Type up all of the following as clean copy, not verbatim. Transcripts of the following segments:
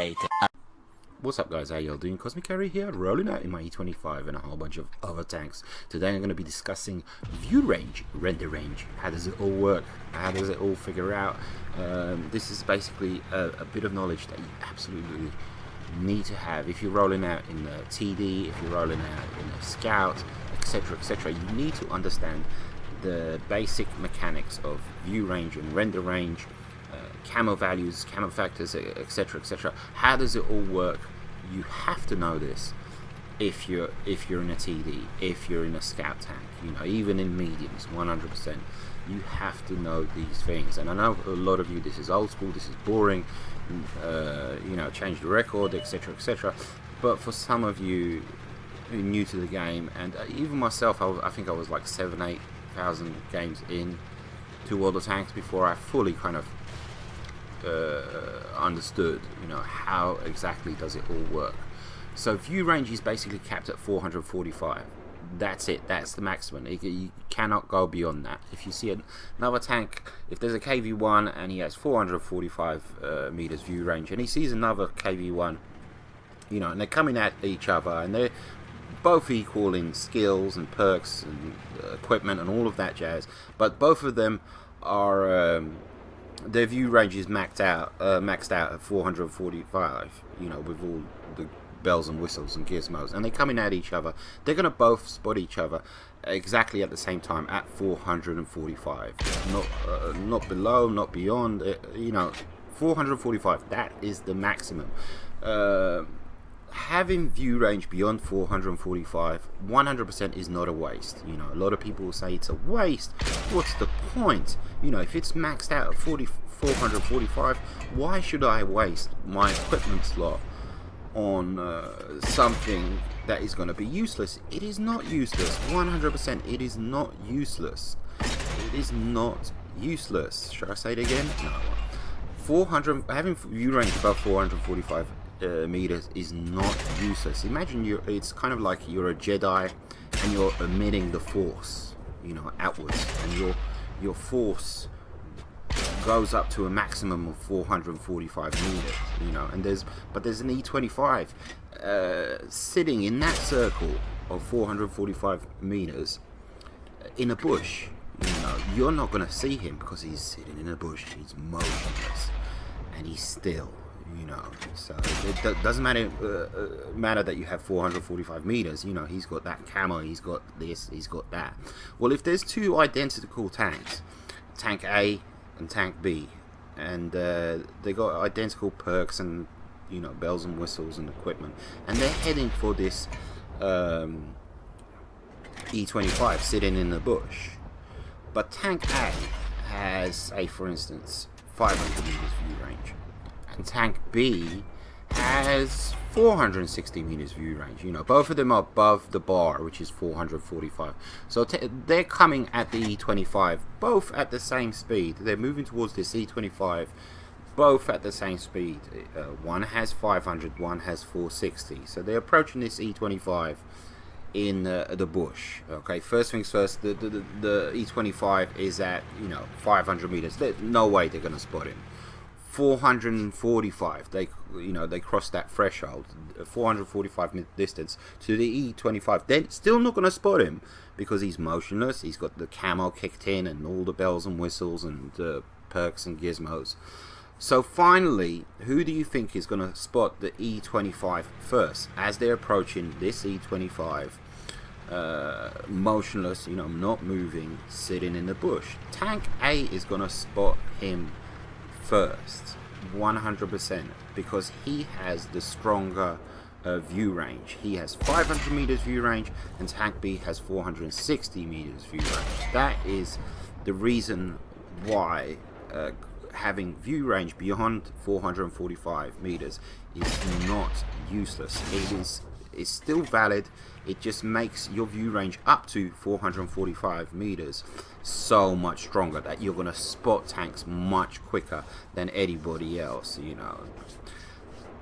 later. What's up guys, how y'all doing? Cosmic Carry here, rolling out in my E25 and a whole bunch of other tanks. Today I'm going to be discussing view range, render range. How does it all work? How does it all figure out? This is basically a bit of knowledge that you absolutely need to have if you're rolling out in the TD, if you're rolling out in a Scout, etc, etc. You need to understand the basic mechanics of view range and render range, camo values, camo factors, etc, etc. How does it all work? You have to know this if you're in a TD, if you're in a Scout tank, you know, even in mediums, 100%. You have to know these things. And I know a lot of you, this is old school, this is boring, you know, change the record, etc, etc. But for some of you who are new to the game, and even myself, I think I was like 7,000-8,000 games in to all the tanks before I fully kind of understood, you know, how exactly does it all work. So view range is basically capped at 445. That's it. That's the maximum. You cannot go beyond that. If you see another tank, if there's a KV1 and he has 445 meters view range, and he sees another KV1, you know, and they're coming at each other, and they're both equal in skills and perks and equipment and all of that jazz, but both of them are their view range is maxed out at 445, you know, with all the bells and whistles and gizmos, and they're coming at each other. They're going to both spot each other exactly at the same time at 445, not below, not beyond, you know, 445. That is the maximum. Having view range beyond 445 100% is not a waste. You know, a lot of people will say it's a waste. What's the point? You know, if it's maxed out at 445, why should I waste my equipment slot on something that is going to be useless? It is not useless. 100%, it is not useless. It is not useless. Should I say it again? No. 400, having view range above 445 meters is not useless. Imagine it's kind of like you're a Jedi and you're emitting the Force, you know, outwards, and your Force goes up to a maximum of 445 meters, you know, and there's an E25 sitting in that circle of 445 meters in a bush. You know, you're not going to see him because he's sitting in a bush. He's motionless and he's still, you know. So it doesn't matter that you have 445 meters. You know, he's got that camo, he's got this, he's got that. Well, if there's two identical tanks, tank A and tank B, and they got identical perks and, you know, bells and whistles and equipment, and they're heading for this E25 sitting in the bush, but tank A has, say for instance, 500 meters view range, and tank B has 460 meters view range. You know, both of them are above the bar, which is 445. So they're coming at the E25, both at the same speed. They're moving towards this E25, both at the same speed. One has 500, one has 460. So they're approaching this E25 in the bush. Okay, first things first, the E25 is at, you know, 500 meters. No way they're gonna spot him. 445, they cross that threshold, 445 distance to the E25. They're still not going to spot him because he's motionless. He's got the camo kicked in and all the bells and whistles and perks and gizmos. So finally, who do you think is going to spot the E25 first as they're approaching this E25? Motionless, you know, not moving, sitting in the bush. Tank A is going to spot him first, 100%, because he has the stronger view range. He has 500 meters view range, and tank B has 460 meters view range. That is the reason why having view range beyond 445 meters is not useless. It's still valid. It just makes your view range up to 445 meters so much stronger that you're going to spot tanks much quicker than anybody else, you know.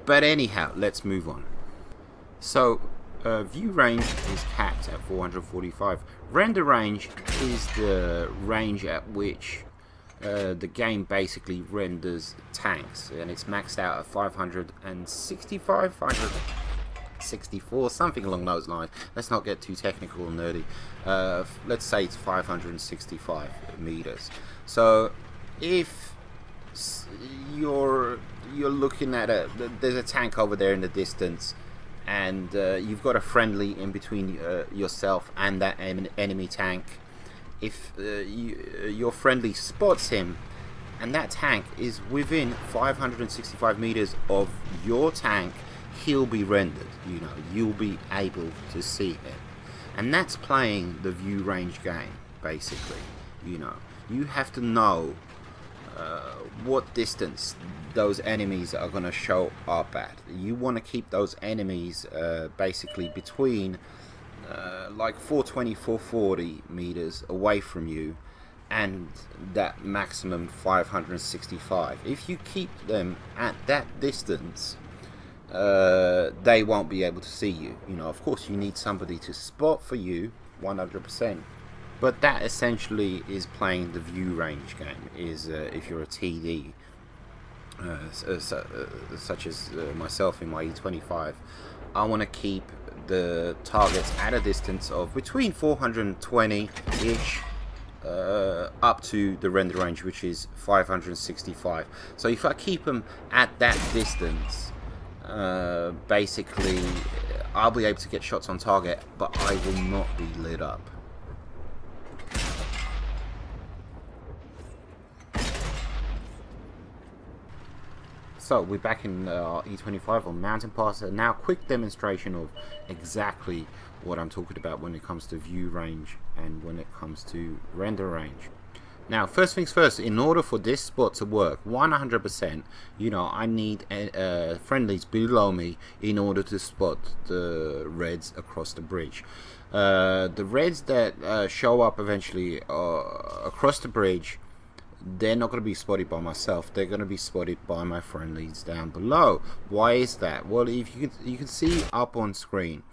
But anyhow, let's move on. So view range is capped at 445. Render range is the range at which the game basically renders tanks, and it's maxed out at 565, 564, something along those lines. Let's not get too technical and nerdy. Let's say it's 565 meters. So if you're looking at there's a tank over there in the distance, and you've got a friendly in between yourself and that enemy tank. If your friendly spots him and that tank is within 565 meters of your tank, he'll be rendered. You'll be able to see him, and that's playing the view range game basically. You have to know what distance those enemies are going to show up at. You want to keep those enemies basically between like 420, 440 meters away from you, and that maximum 565. If you keep them at that distance, they won't be able to see you. Of course, you need somebody to spot for you 100%. But that essentially is playing the view range game. Is if you're a TD, such as myself in my E25, I want to keep the targets at a distance of between 420-ish up to the render range, which is 565. So if I keep them at that distance, basically I'll be able to get shots on target, but I will not be lit up. So we're back in E25 on Mountain Pass. Now quick demonstration of exactly what I'm talking about when it comes to view range and when it comes to render range. Now first things first, in order for this spot to work 100%, I need friendlies below me in order to spot the reds across the bridge. The reds that show up eventually across the bridge, they're not going to be spotted by myself. They're going to be spotted by my friendlies down below. Why is that? Well, if you can see up on screen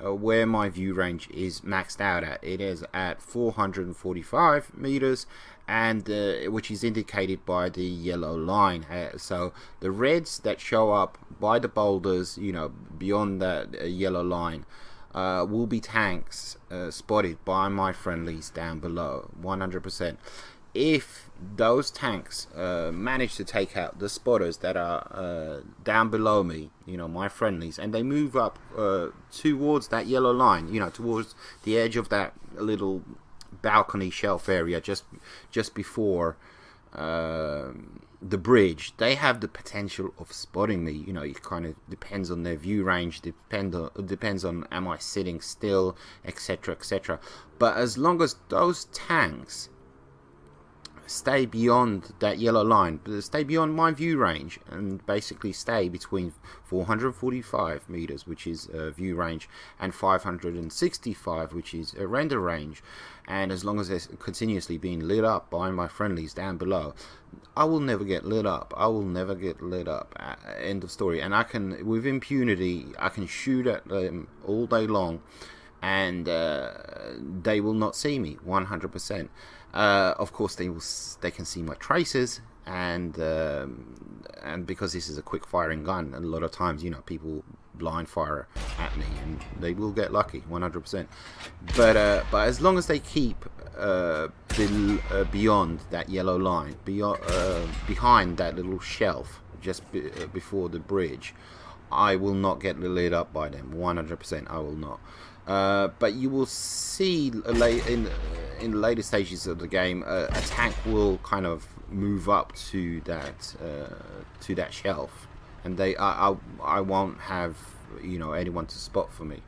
where my view range is maxed out at. It is at 445 meters, and which is indicated by the yellow line. So the reds that show up by the boulders, beyond that yellow line, will be tanks spotted by my friendlies down below, 100%. If those tanks manage to take out the spotters that are down below me, my friendlies, and they move up towards that yellow line, towards the edge of that little balcony shelf area just before the bridge, they have the potential of spotting me. It kind of depends on their view range, depends on am I sitting still, etc, etc. But as long as those tanks stay beyond that yellow line, stay beyond my view range, and basically stay between 445 meters, which is view range, and 565, which is a render range, and as long as they're continuously being lit up by my friendlies down below, I will never get lit up. I will never get lit up. End of story. And I can, with impunity, I can shoot at them all day long, and they will not see me 100%. Of course, they can see my traces, and because this is a quick firing gun, a lot of times people blind fire at me, and they will get lucky 100%. But as long as they keep beyond that yellow line, behind that little shelf just before the bridge, I will not get lit up by them 100%. I will not. But you will see in the later stages of the game, a tank will kind of move up to that shelf, and I won't have anyone to spot for me.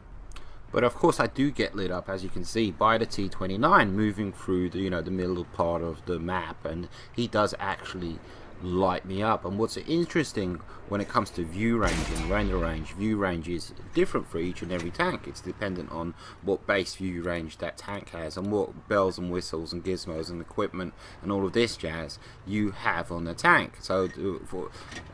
But of course, I do get lit up, as you can see, by the T-29 moving through the the middle part of the map, and he does actually light me up. And what's interesting when it comes to view range and render range, view range is different for each and every tank. It's dependent on what base view range that tank has, and what bells and whistles and gizmos and equipment and all of this jazz you have on the tank. So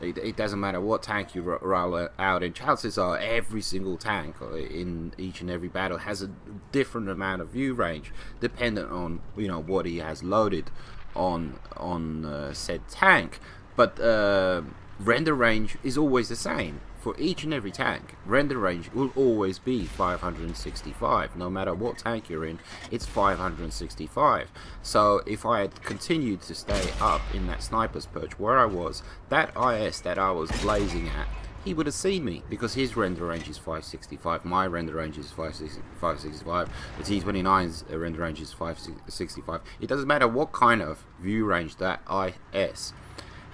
it doesn't matter what tank you roll out, and chances are every single tank in each and every battle has a different amount of view range dependent on what he has loaded on said tank, but render range is always the same for each and every tank. Render range will always be 565. No matter what tank you're in, it's 565. So if I had continued to stay up in that sniper's perch where I was, that IS that I was blazing at, he would have seen me, because his render range is 565, my render range is 565, the T29's render range is 565. It doesn't matter what kind of view range that IS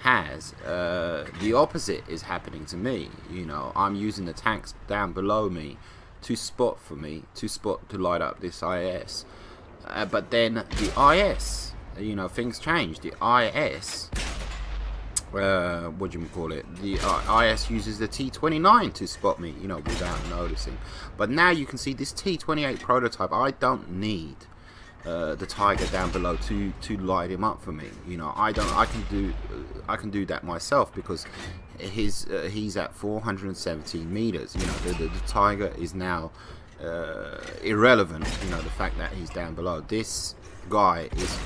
has, the opposite is happening to me. You know, I'm using the tanks down below me to to light up this IS, but then the IS, you know, things change. The IS, what do you call it? The IS uses the T29 to spot me, you know, without noticing. But now you can see this T28 prototype. I don't need the Tiger down below to light him up for me. You know, I can do that myself, because he's at 417 meters. You know, the Tiger is now irrelevant. You know, the fact that he's down below. This guy is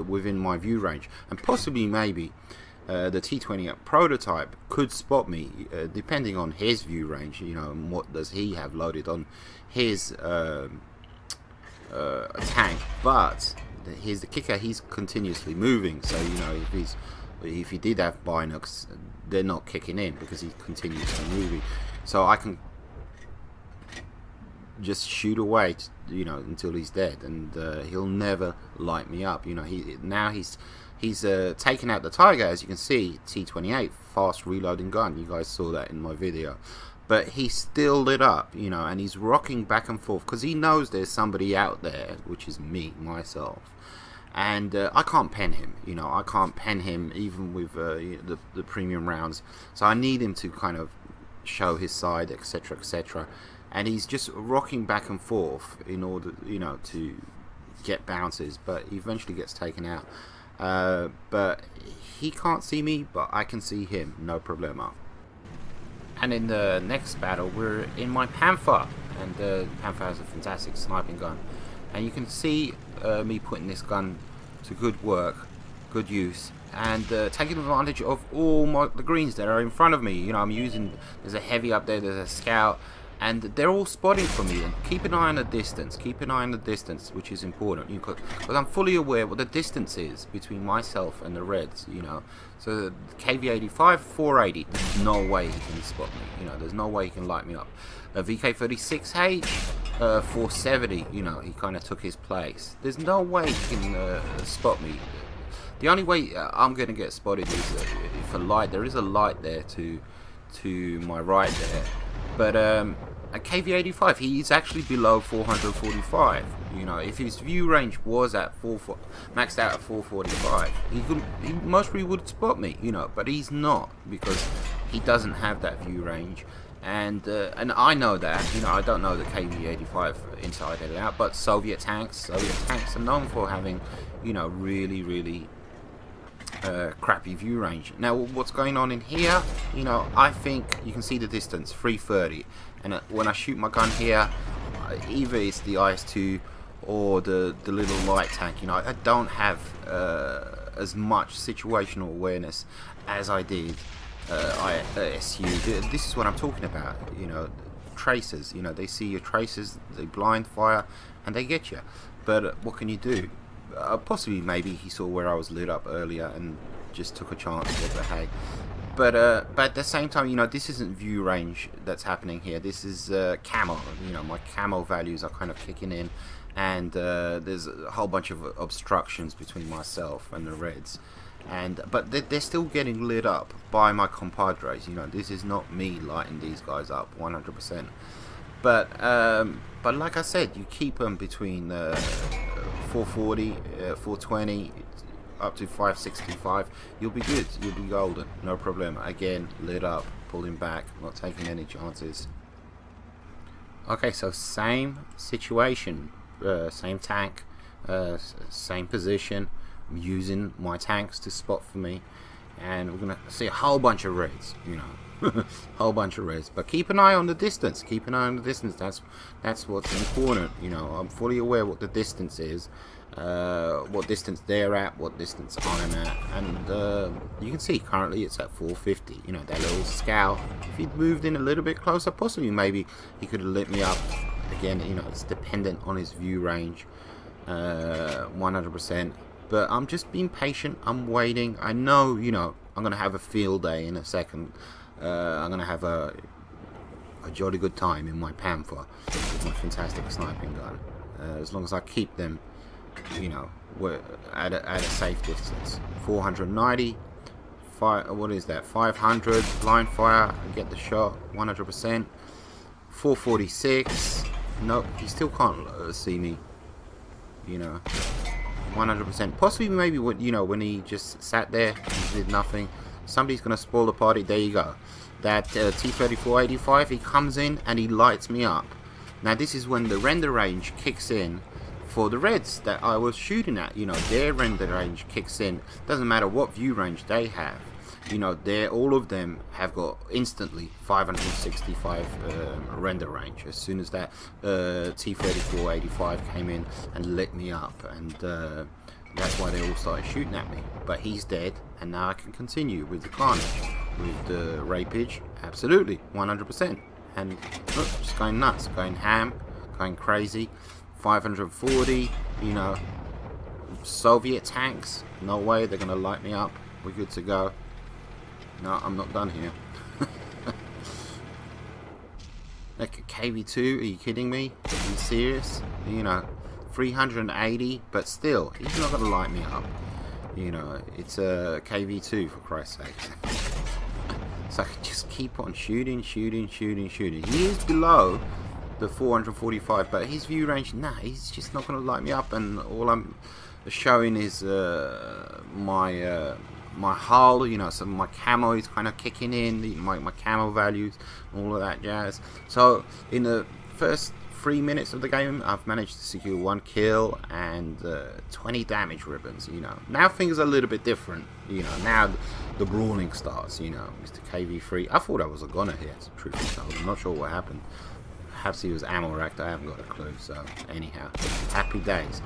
within my view range, and possibly maybe the T28 prototype could spot me, depending on his view range. You know, and what does he have loaded on his tank. But here's the kicker: he's continuously moving. So you know, if he did have binocs, they're not kicking in because he's continuously moving. So I can just shoot away, you know, until he's dead, and he'll never light me up. You know, he's taken out the Tiger, as you can see. T28, fast reloading gun. You guys saw that in my video. But he's still lit up, you know, and he's rocking back and forth because he knows there's somebody out there, which is me, myself. And I can't pen him, you know, I can't pen him even with the premium rounds. So I need him to kind of show his side, etc., etc. And he's just rocking back and forth in order, you know, to get bounces, but he eventually gets taken out. But he can't see me, but I can see him, no problema. And in the next battle, we're in my Panther, and the Panther has a fantastic sniping gun, and you can see me putting this gun to good work, good use, and taking advantage of all the greens that are in front of me. You know, I'm using, there's a heavy up there, there's a scout, and they're all spotting for me. And keep an eye on the distance, which is important, because I'm fully aware what the distance is between myself and the reds, you know. So the KV85, 480, there's no way he can spot me, you know, there's no way he can light me up. VK36H, 470, you know, he kind of took his place. There's no way he can spot me. The only way I'm going to get spotted is if there is a light there to my right there. But a KV85, he's actually below 445. You know, if his view range was at maxed out at 445, he most probably would spot me. You know, but he's not, because he doesn't have that view range, and I know that. You know, I don't know the KV85 inside and out, but Soviet tanks are known for having, you know, really crappy view range. Now what's going on in here, you know, I think you can see the distance, 330, and when I shoot my gun here, either it's the IS-2 or the little light tank. You know, I don't have as much situational awareness as I did ISU. This is what I'm talking about, you know, tracers. You know, they see your tracers, they blind fire, and they get you. But what can you do? Possibly maybe he saw where I was lit up earlier and just took a chance with the hay. But at the same time, you know, this isn't view range that's happening here. This is camo. You know, my camo values are kind of kicking in, and there's a whole bunch of obstructions between myself and the reds. But they're still getting lit up by my compadres. You know, this is not me lighting these guys up 100%. But like I said, you keep them between 440, 420, up to 565. You'll be good. You'll be golden. No problem. Again, lit up, pulling back, not taking any chances. Okay, so same situation, same tank, same position. I'm using my tanks to spot for me, and we're gonna see a whole bunch of reds. You know. Whole bunch of reds, but keep an eye on the distance. Keep an eye on the distance. That's what's important. You know, I'm fully aware what the distance is, what distance they're at, what distance I'm at, and you can see currently it's at 450. You know, that little scout, if he'd moved in a little bit closer, possibly maybe he could have lit me up. Again, you know, it's dependent on his view range, 100%. But I'm just being patient. I'm waiting. I know, you know, I'm gonna have a field day in a second. I'm gonna have a jolly good time in my Panther with my fantastic sniping gun. As long as I keep them, you know, at a safe distance. 490. What is that? 500 blind fire. I get the shot. 100%. 446. Nope, he still can't see me. You know, 100%. Possibly, maybe when he just sat there and did nothing. Somebody's gonna spoil the party. There you go. That T-34-85. He comes in and he lights me up. Now this is when the render range kicks in for the Reds that I was shooting at. You know, their render range kicks in. Doesn't matter what view range they have. You know, all of them have got instantly 565 render range as soon as that T-34-85 came in and lit me up, and that's why they all started shooting at me. But he's dead, and now I can continue with the carnage, with the rapage. Absolutely, 100%. And look, just going nuts, going ham, going crazy. 540, you know, Soviet tanks. No way, they're gonna light me up. We're good to go. No, I'm not done here. Like KV2, are you kidding me? Are you serious? You know, 380, but still, he's not gonna light me up. You know, it's a KV2 for Christ's sake. So I can just keep on shooting. He is below the 445, but his view range, nah, he's just not gonna light me up. And all I'm showing is my hull, you know, some of my camo is kind of kicking in, my camo values, all of that jazz. So in the first 3 minutes of the game, I've managed to secure 1 kill and 20 damage ribbons. You know, now things are a little bit different. You know, now the brawling starts. You know, Mr. KV3. I thought I was a gunner here, truth be told. I'm not sure what happened. Perhaps he was ammo racked. I haven't got a clue. So anyhow, happy days.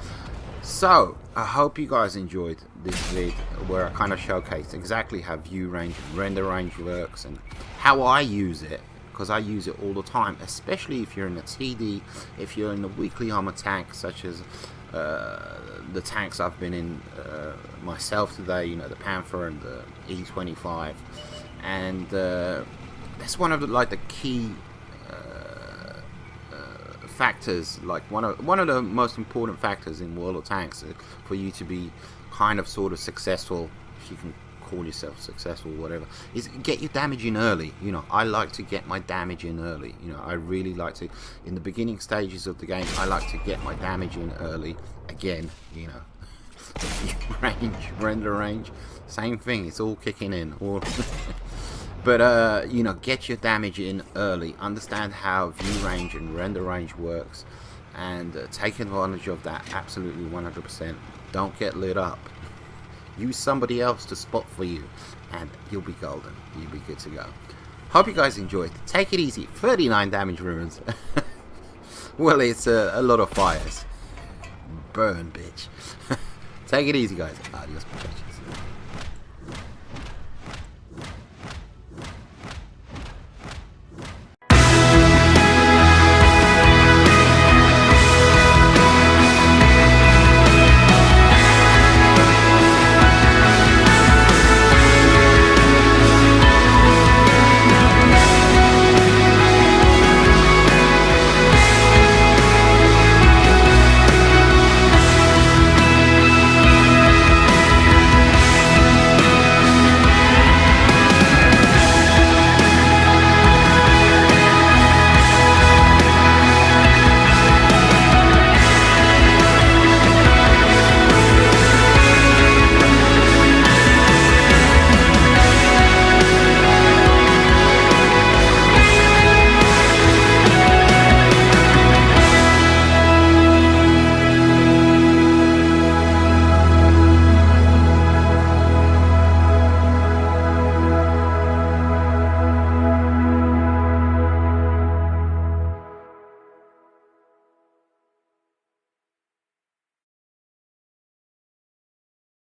So, I hope you guys enjoyed this vid where I kind of showcased exactly how view range and render range works and how I use it, because I use it all the time, especially if you're in a TD, if you're in the weekly armor tank, such as the tanks I've been in myself today, you know, the Panther and the E25, and that's one of the key factors, like one of the most important factors in World of Tanks for you to be kind of sort of successful, if you can call yourself successful, whatever, is get your damage in early. You know, I like to get my damage in early. You know, I really like to, in the beginning stages of the game, I like to get my damage in early. Again, you know, range, render range, same thing, it's all kicking in. But, you know, get your damage in early, understand how view range and render range works, and take advantage of that absolutely 100%. Don't get lit up. Use somebody else to spot for you, and you'll be golden. You'll be good to go. Hope you guys enjoyed. Take it easy. 39 damage runes. Well, it's a lot of fires. Burn, bitch. Take it easy, guys. Adios, muchachos.